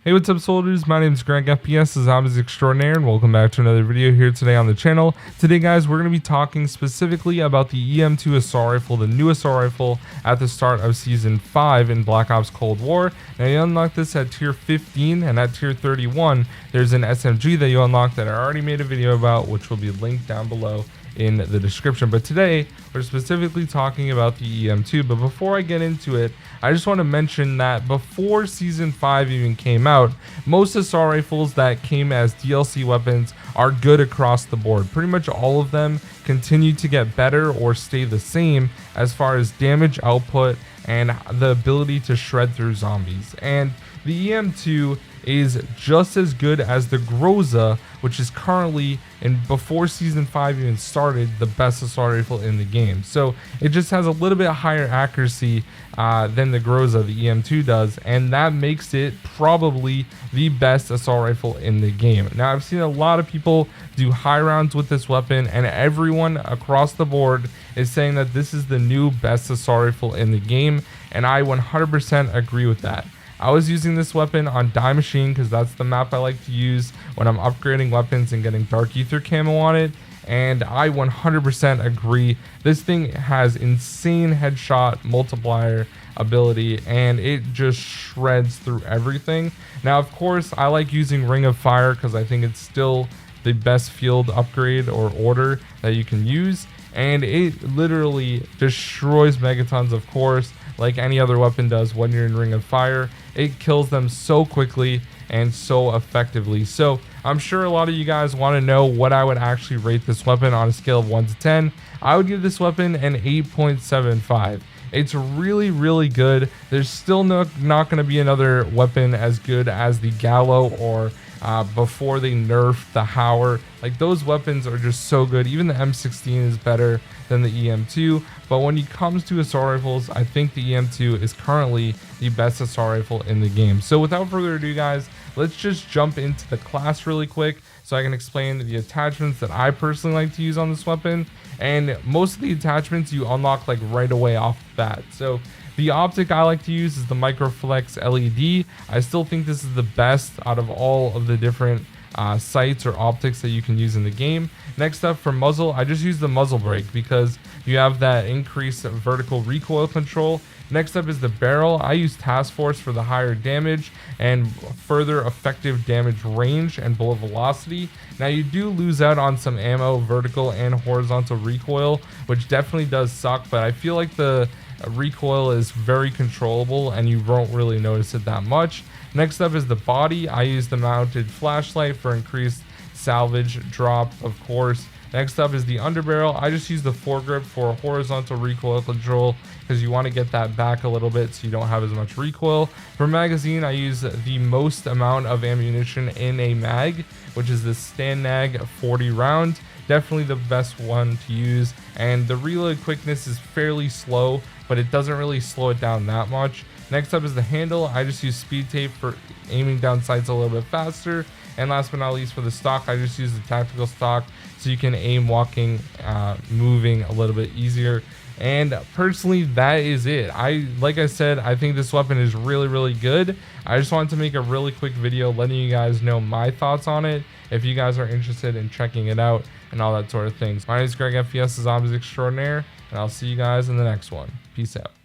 Hey, what's up, soldiers? My name is GregFPS, the Zombies Extraordinaire, and welcome back to another video here today on the channel. Today, guys, we're going to be talking specifically about the EM2 assault rifle, the new assault rifle at the start of Season 5 in Black Ops Cold War. Now, you unlock this at Tier 15, and at Tier 31, there's an SMG that you unlock that I already made a video about, which will be linked down below in the description. But today we're specifically talking about the EM2. But before I get into it, I just want to mention that before Season 5 even came out, most assault rifles that came as DLC weapons are good across the board. Pretty much all of them continue to get better or stay the same as far as damage output and the ability to shred through zombies. And the EM2 is just as good as the Groza, which is currently, and before Season 5 even started, the best assault rifle in the game. So it just has a little bit higher accuracy than the Groza, the EM2 does, and that makes it probably the best assault rifle in the game. Now, I've seen a lot of people do high rounds with this weapon, and everyone across the board is saying that this is the new best assault rifle in the game, and I 100% agree with that. I was using this weapon on Die Machine because that's the map I like to use when I'm upgrading weapons and getting Dark Ether camo on it, and I 100% agree. This thing has insane headshot multiplier ability, and it just shreds through everything. Now, of course, I like using Ring of Fire because I think it's still the best field upgrade or order that you can use, and it literally destroys megatons, of course, like any other weapon does when you're in Ring of Fire. It kills them so quickly and so effectively. So I'm sure a lot of you guys want to know what I would actually rate this weapon on a scale of 1 to 10. I would give this weapon an 8.75. It's really, really good. There's still not going to be another weapon as good as the Gallo or before they nerfed the Howler. Like, those weapons are just so good. Even the M16 is better than the EM2. But when it comes to assault rifles, I think the EM2 is currently the best assault rifle in the game. So without further ado, guys, let's just jump into the class really quick so I can explain the attachments that I personally like to use on this weapon. And most of the attachments you unlock like right away off the bat. So the optic I like to use is the Microflex LED. I still think this is the best out of all of the different sights or optics that you can use in the game. Next up, for muzzle, I just use the Muzzle Brake because you have that increased vertical recoil control. Next up is the barrel. I use Task Force for the higher damage and further effective damage range and bullet velocity. Now, you do lose out on some ammo, vertical and horizontal recoil, which definitely does suck, but I feel like the recoil is very controllable and you won't really notice it that much. Next up is the body. I use the mounted flashlight for increased salvage drop, of course. Next up is the underbarrel. I just use the foregrip for horizontal recoil control because you want to get that back a little bit so you don't have as much recoil. For magazine, I use the most amount of ammunition in a mag, which is the STANAG 40 round. Definitely the best one to use, and the reload quickness is fairly slow, but it doesn't really slow it down that much. Next up is the handle. I just use speed tape for aiming down sights a little bit faster. And last but not least, for the stock, I just use the tactical stock so you can aim walking, moving a little bit easier. And personally, that is it. Like I said, I think this weapon is really, really good. I just wanted to make a really quick video letting you guys know my thoughts on it if you guys are interested in checking it out and all that sort of things. My name is GregFPS, the Zombies Extraordinaire, and I'll see you guys in the next one. Peace out.